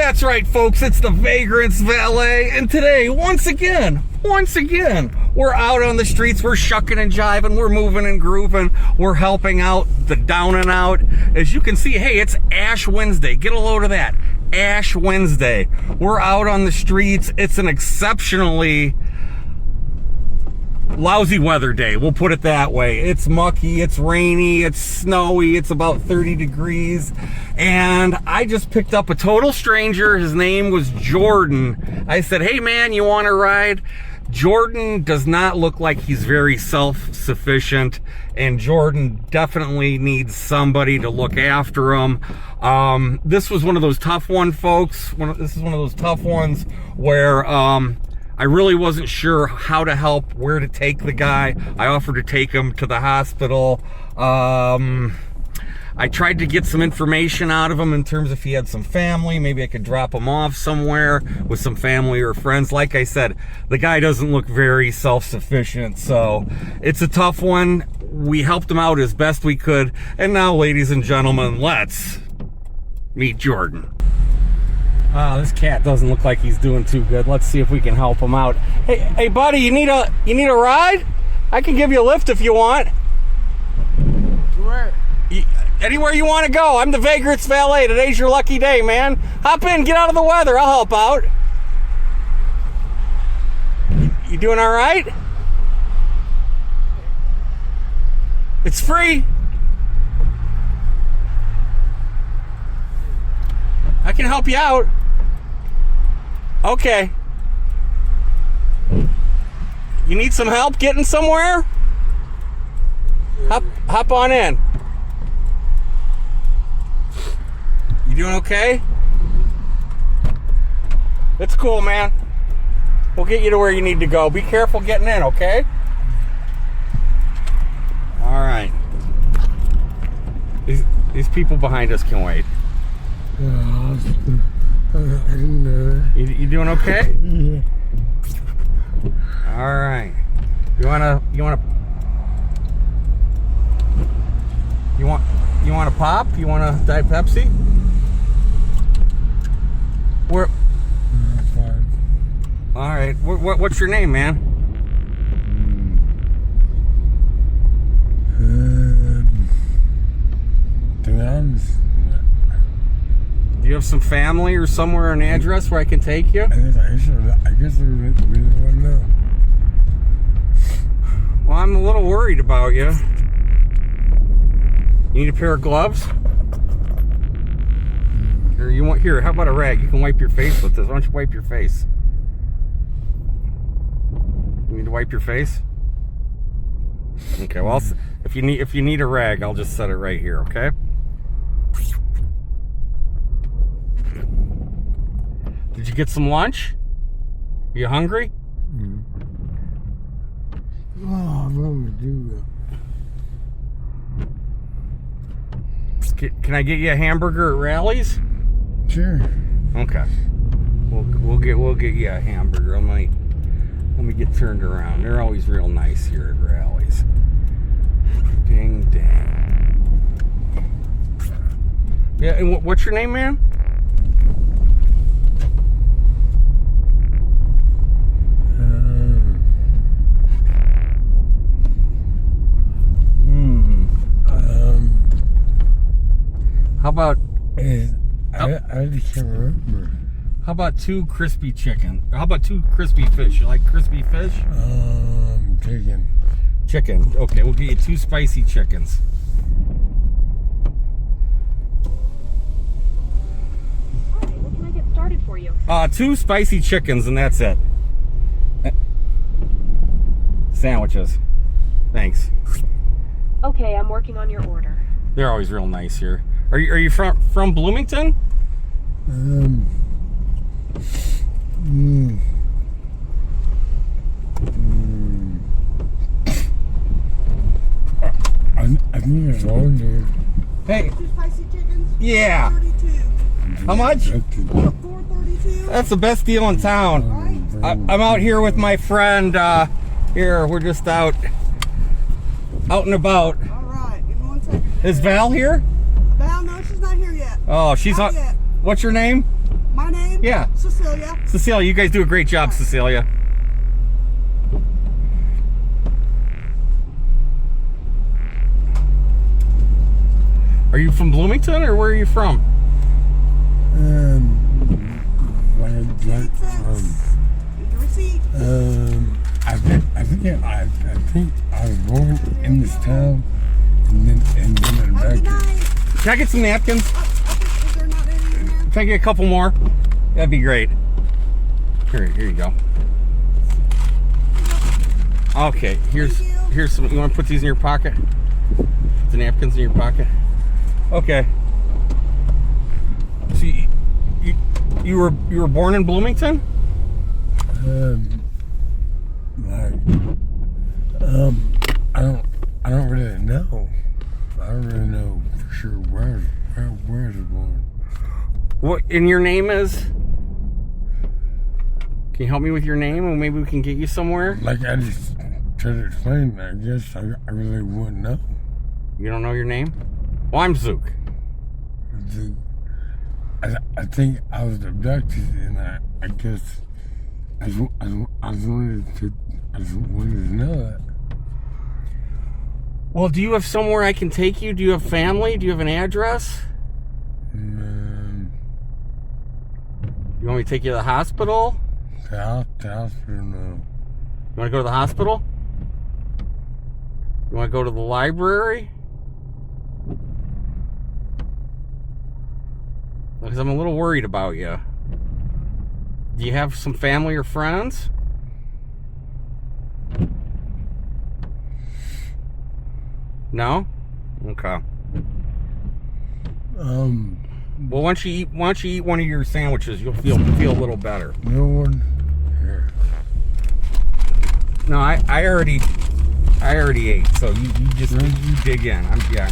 That's right, folks. It's the Vagrants Valet, and today, once again, we're out on the streets. We're shucking and jiving. We're moving and grooving. We're helping out the down and out. As you can see, hey, it's Ash Wednesday. Get a load of that. Ash Wednesday. We're out on the streets. It's an exceptionally lousy weather day, we'll put it that way. It's mucky, it's rainy, it's snowy, it's about 30 degrees, and I just picked up a total stranger. His name was Jordan. I said, hey man, you want to ride? Jordan does not look like he's very self-sufficient, and Jordan definitely needs somebody to look after him. This was one of those tough ones, folks. This is one of those tough ones where I really wasn't sure how to help, where to take the guy. I offered to take him to the hospital. I tried to get some information out of him in terms of if he had some family. Maybe I could drop him off somewhere with some family or friends. Like I said, the guy doesn't look very self-sufficient, so it's a tough one. We helped him out as best we could. And now, ladies and gentlemen, let's meet Jordan. This cat doesn't look like he's doing too good. Let's see if we can help him out. Hey, buddy, you need a ride? I can give you a lift if you want. Where? Anywhere you want to go. I'm the Vagrants Valet. Today's your lucky day, man. Hop in, get out of the weather. I'll help out. You doing all right? It's free. I can help you out. Okay. You need some help getting somewhere? Hop on in. You doing okay? It's cool, man. We'll get you to where you need to go. Be careful getting in, okay? All right. These people behind us can wait. You doing okay? Yeah. All right. You want a pop? You want a Diet Pepsi? Where? All right. What's your name, man? Do you have some family or somewhere, an address where I can take you? I guess I really want to know. Well, I'm a little worried about you. You need a pair of gloves? Or you want, here, how about a rag? You can wipe your face with this. Why don't you wipe your face? You need to wipe your face? Okay, well, if you need a rag, I'll just set it right here, okay? Did you get some lunch? Are you hungry? Oh, what would do Can I get you a hamburger at Rally's? Sure. Okay. We'll get you a hamburger. Let me get turned around. They're always real nice here at Rally's. Ding dang. Yeah, and what's your name, man? How about? I can't remember. How about two crispy chicken? How about two crispy fish? You like crispy fish? Chicken. Chicken. Okay, we'll get you two spicy chickens. Hi, what can I get started for you? Two spicy chickens, and that's it. Sandwiches. Thanks. Okay, I'm working on your order. They're always real nice here. Are you from Bloomington? I need a longer. Hey. Two spicy chickens? Yeah. 32. How much? $4.32. That's the best deal in town. I'm out here with my friend. Here, we're just out and about. All right, give me 1 second. Is Val here? Val, no, she's not here yet. Oh, she's Not on. yet. What's your name? My name? Yeah. Cecilia. Cecilia, you guys do a great job, Cecilia. Are you from Bloomington, or where are you from? Your receipt. I think I was born in this town, and then Have a good back. night. Can I get some napkins? Is there not any in there? Can I get a couple more? That'd be great. Here you go. Okay, here's some. You want to put these in your pocket? Put the napkins in your pocket. Okay. So you were born in Bloomington? I don't really know. I don't really know for sure where I was born. What? And your name is? Can you help me with your name, and maybe we can get you somewhere? Like I just tried to explain, I guess I really wouldn't know. You don't know your name? Well, I'm Zook. I think I was abducted, and I guess I just wanted to know that. Well, do you have somewhere I can take you? Do you have family? Do you have an address? You want me to take you to the hospital? The hospital, no. You want to go to the hospital? You want to go to the library? Because I'm a little worried about you. Do you have some family or friends? No? Okay. Well, why don't you eat one of your sandwiches? You'll feel a little better. No one here. No, I already ate. So you just you dig in. I'm sure.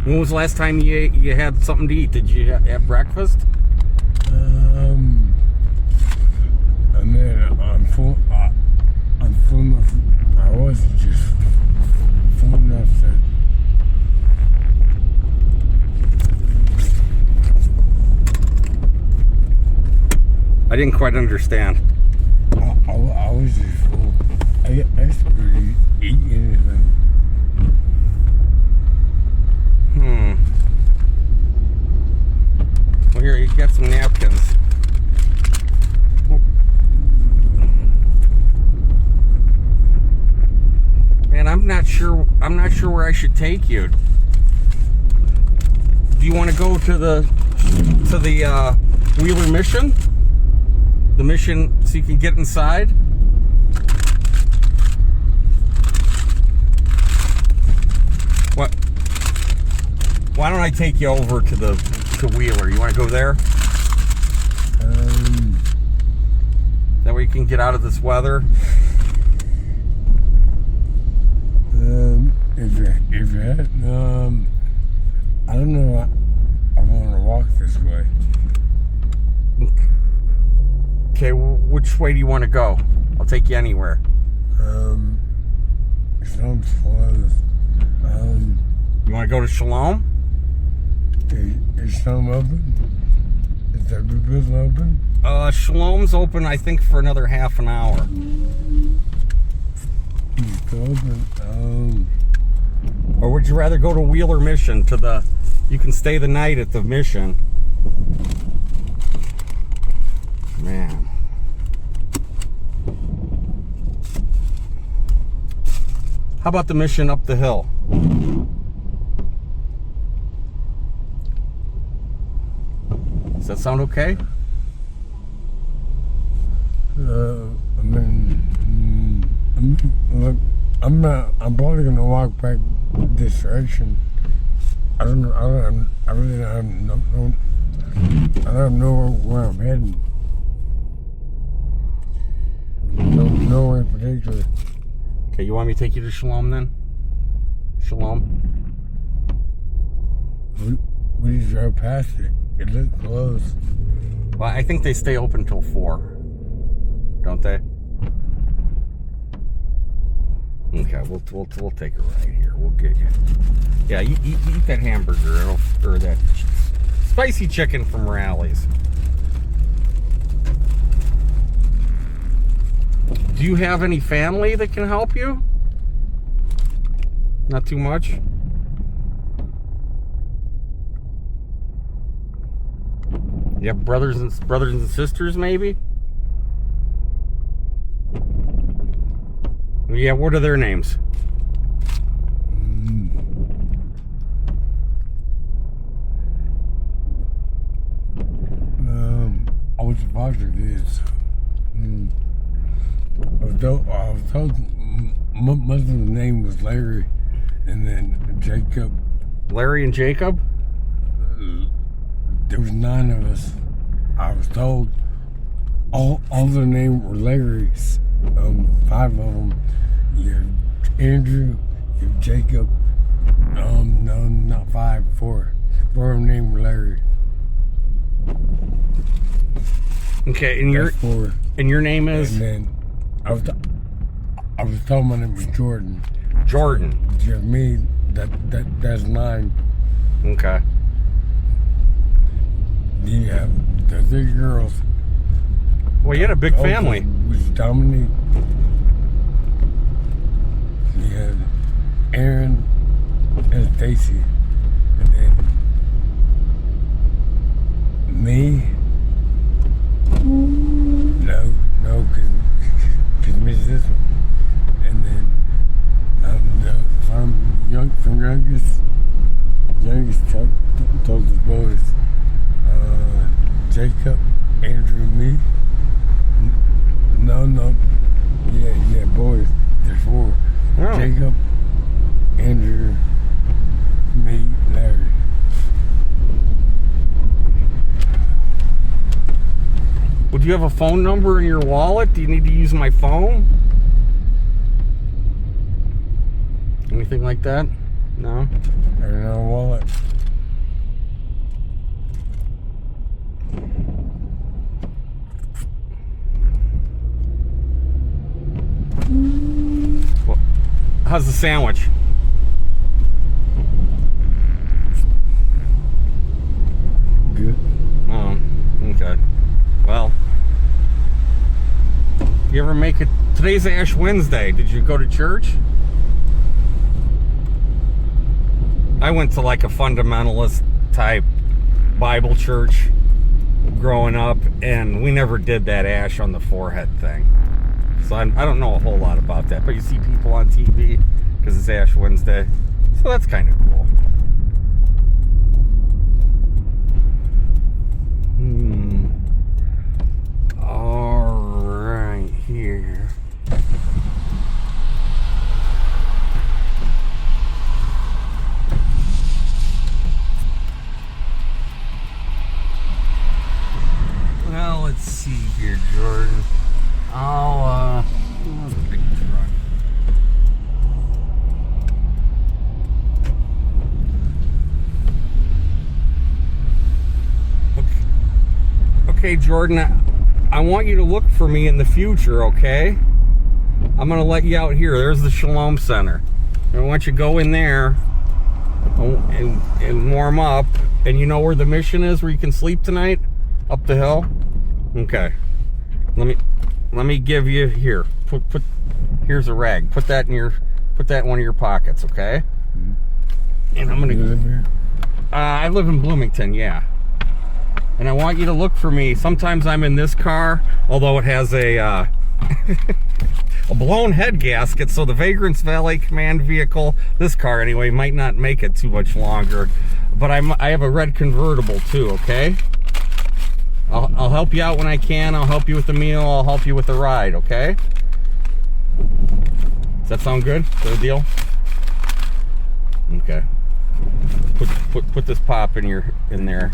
When was the last time you had something to eat? Did you have breakfast? I mean, I'm full enough. I was just full enough that I didn't quite understand. I was just full. I just really eat anything. Well, here, you got some napkins. Man, I'm not sure where I should take you. Do you want to go to the Wheeler Mission? The mission, so you can get inside? What? Why don't I take you over to Wheeler? You want to go there? That way you can get out of this weather. If you had, I don't know. I want to walk this way. Okay, which way do you want to go? I'll take you anywhere. Sounds close. You want to go to Shalom? Is some open? Is that business open? Shalom's open, I think, for another half an hour. It's open. Or would you rather go to Wheeler Mission you can stay the night at the mission. Man. How about the mission up the hill? Does that sound okay? I'm probably gonna walk back this direction. I really don't know where I'm heading. Nowhere in particular. Okay, you want me to take you to Shalom then? Shalom? We just drove past it. It looked close. Well, I think they stay open till 4. Don't they? Okay, we'll take a ride here. We'll get you. Yeah, you eat that hamburger or that spicy chicken from Rally's. Do you have any family that can help you? Not too much? You have brothers and sisters, maybe? Yeah, what are their names? I was about to this. I was told mother's name was Larry, and then Jacob. Larry and Jacob? There was 9 of us. I was told all their names were Larry's. 5 of them. You have Andrew, you have Jacob. No, not 5, 4. 4 of them named were Larry. Okay, and your name is? And then I was told my name was Jordan. Jordan. You have me. That's 9. Okay. You have the 3 girls. Well, you had a big family. Was Dominique. You had Aaron and Stacy, and then me. No, cause miss this one, and then from youngest told the boys, Jacob, Andrew, me. No, yeah, boys. There's 4. Oh. Jacob, Andrew, me, Larry. Would you have a phone number in your wallet? Do you need to use my phone? Anything like that? No? I don't know wallet. Well, how's the sandwich? Good. Oh, okay. Well, you ever make it? Today's Ash Wednesday. Did you go to church? I went to like a fundamentalist type Bible church growing up, and we never did that ash on the forehead thing. So I don't know a whole lot about that, but you see people on TV because it's Ash Wednesday. So that's kind of cool. All right, here. Well, let's see here, Jordan. Oh, the big truck. Okay, Jordan, I want you to look for me in the future, okay? I'm going to let you out here. There's the Shalom Center. I want you to go in there and warm up. And you know where the mission is, where you can sleep tonight? Up the hill? Okay. Let me give you here. Here's a rag. Put that in one of your pockets, okay? And I'm gonna. You live here? I live in Bloomington, yeah. And I want you to look for me. Sometimes I'm in this car, although it has a a blown head gasket, so the Vagrants Valet Command vehicle, this car anyway, might not make it too much longer. But I have a red convertible too, okay? I'll help you out when I can. I'll help you with the meal. I'll help you with the ride, okay? Does that sound good? Good deal? Okay. Put this pop in there.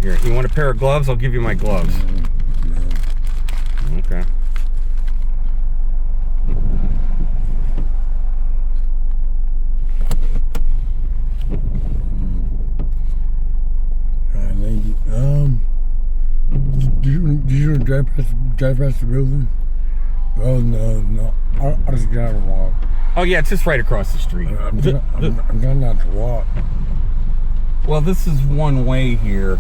Here, you want a pair of gloves? I'll give you my gloves. No. Okay. Thank you. Do you want to drive drive past the building. Oh no. I'll just get out and walk. Oh yeah, it's just right across the street. I'm trying not to walk. Well, this is one way here.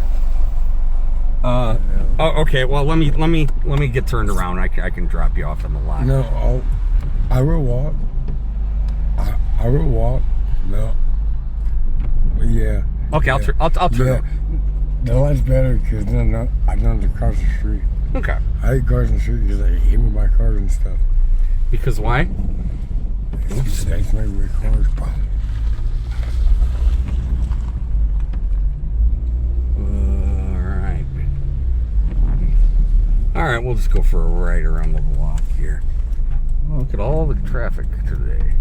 Oh, okay. Well, let me get turned around. I can drop you off in the lot. No, I will walk. I will walk. No. Yeah. Okay, yeah. I'll turn around. No, that's better because then I don't have to cross the street. Okay. I hate crossing the street because they hit me my cars and stuff. Because why? That's my weird cars. All right, we'll just go for a ride around the block here. Oh, look at all the traffic today.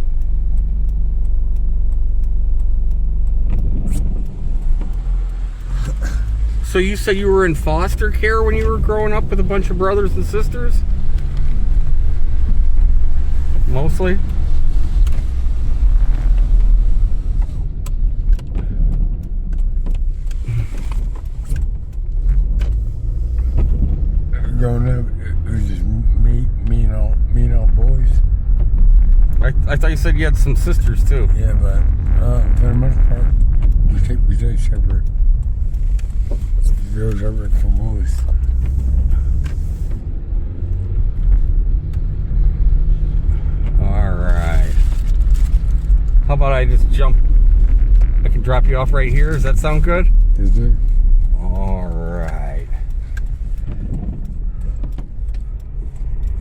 So you said you were in foster care when you were growing up with a bunch of brothers and sisters? Mostly? Growing up, it was just me and all boys. I thought you said you had some sisters too. Yeah, but for the most part, we stay separate. Girls separate from boys. All right. How about I just jump? I can drop you off right here. Does that sound good? Is it? All right.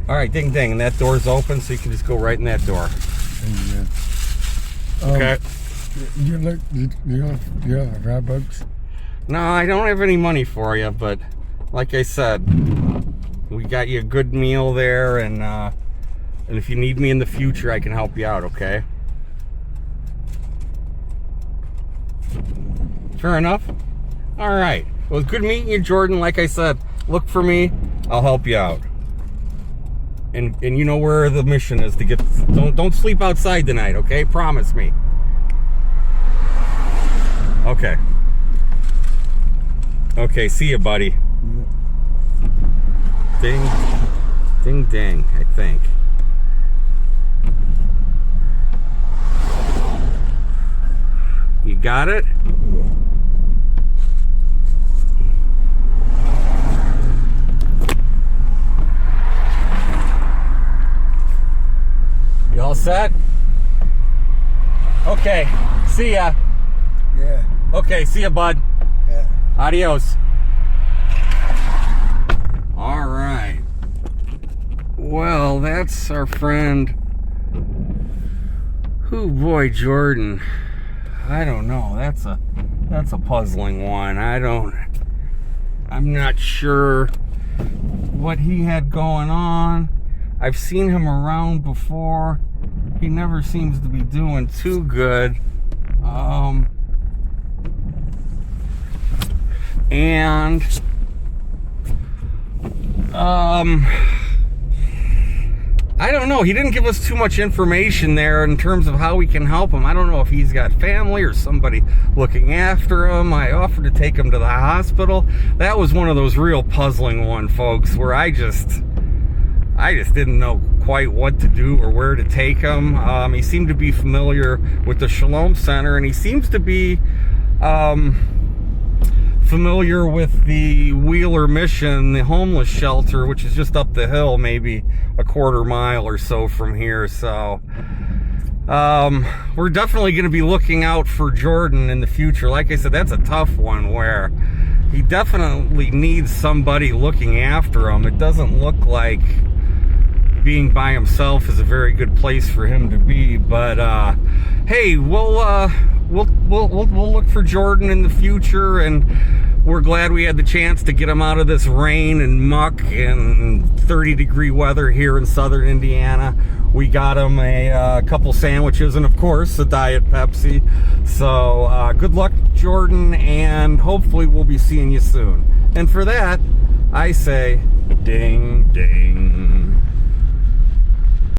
All right, ding ding, and that door's open, so you can just go right in that door. Yeah. Okay. You have $5? No, I don't have any money for you, but like I said, we got you a good meal there, and if you need me in the future, I can help you out. Okay. Fair enough. All right. Well, it's good meeting you, Jordan. Like I said, look for me. I'll help you out. And you know where the mission is to get. Don't sleep outside tonight, okay? Promise me. Okay. Okay. See you, buddy. Ding, ding, ding. I think. You got it? You all set? Okay. See ya. Yeah. Okay, see ya, bud. Yeah. Adios. All right. Well, that's our friend. Who, boy, Jordan. I don't know. That's a puzzling one. I'm not sure what he had going on. I've seen him around before. He never seems to be doing too good. I don't know. He didn't give us too much information there in terms of how we can help him. I don't know if he's got family or somebody looking after him. I offered to take him to the hospital. That was one of those real puzzling one, folks, where I just didn't know quite what to do or where to take him. He seemed to be familiar with the Shalom Center, and he seems to be familiar with the Wheeler Mission, the homeless shelter, which is just up the hill, maybe a quarter mile or so from here. So we're definitely going to be looking out for Jordan in the future. Like I said, that's a tough one where he definitely needs somebody looking after him. It doesn't look like being by himself is a very good place for him to be. But hey, we'll look for Jordan in the future, and we're glad we had the chance to get him out of this rain and muck and 30-degree weather here in southern Indiana. We got him a couple sandwiches and, of course, a Diet Pepsi. So good luck, Jordan, and hopefully we'll be seeing you soon. And for that, I say ding, ding.